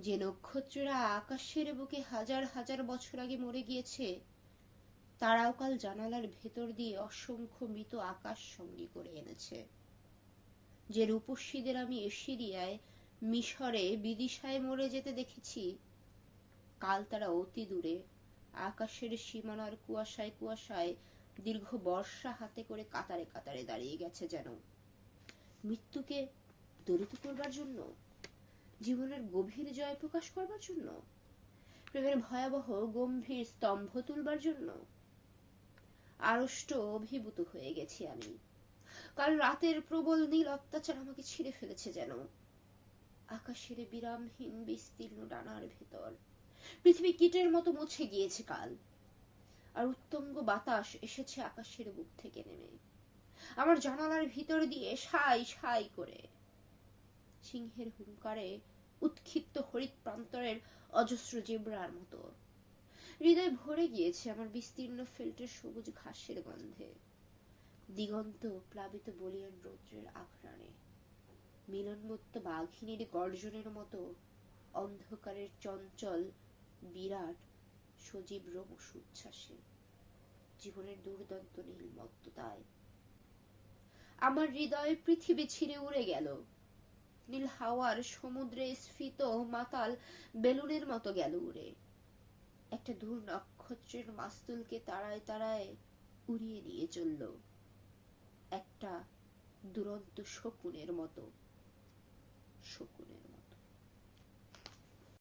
যে নক্ষত্ররা আকাশের বুকে হাজার হাজার বছর আগে মরে গিয়েছে, তারাও কাল জানালার ভেতর দিয়ে অসংখ্য মৃত আকাশ সঙ্গী করে এনেছে। যে রূপসীদের আমি এশিরিয়ায়, মিশরে, বিদিশায় মরে যেতে দেখেছি, কাল তারা অতি দূরে আকাশের সীমানার কুয়াশায় কুয়াশায় দীর্ঘ বর্ষা হাতে করে কাতারে কাতারে দাঁড়িয়ে গেছে, যেন মৃত্যুকে দরিত করবার জন্য, জীবনের গভীর জয় প্রকাশ করবার জন্য, প্রেমের ভয়াবহ গম্ভীর স্তম্ভ তুলবার জন্য। আড়ষ্ট অভিভূত হয়ে গেছি আমি। কাল রাতের প্রবল নীল অত্যাচার আমাকে ছিঁড়ে ফেলেছে, যেন আকাশের বিরামহীন বিস্তীর্ণ ডানার ভেতর পৃথিবী কীটের মতো মুছে গিয়েছে কাল। আর উত্তঙ্গ বাতাস এসেছে আকাশের বুক থেকে নেমে আমার জানালার ভিতর দিয়ে সাই সাই করে। সিংহের হুঙ্কারে উৎক্ষিপ্ত হরিৎ প্রান্তরের অজস্র জেব্রার মতো হৃদয় ভরে গিয়েছে আমার বিস্তীর্ণ ফিল্টের সবুজ ঘাসের গন্ধে। দিগন্ত প্লাবিত বলিয়ান রৌদ্রের আঘ্রাণে মিলনমত্ত বাঘিনীর গর্জনের মতো অন্ধকারের চঞ্চল বিরাট সজীব রমস উচ্ছ্বাসে, জীবনের দুর্দান্ত নীলমত্ততায় আমার হৃদয় পৃথিবী ছিঁড়ে উড়ে গেল। নীল হাওয়ার সমুদ্রে স্ফীত মাতাল বেলুনের মতো গেল উড়ে। একটা দূর নক্ষত্রের মাস্তুলকে তারায় তারায় উড়িয়ে নিয়ে চলল, একটা দুরন্ত শকুনের মতো, শকুনের মতো।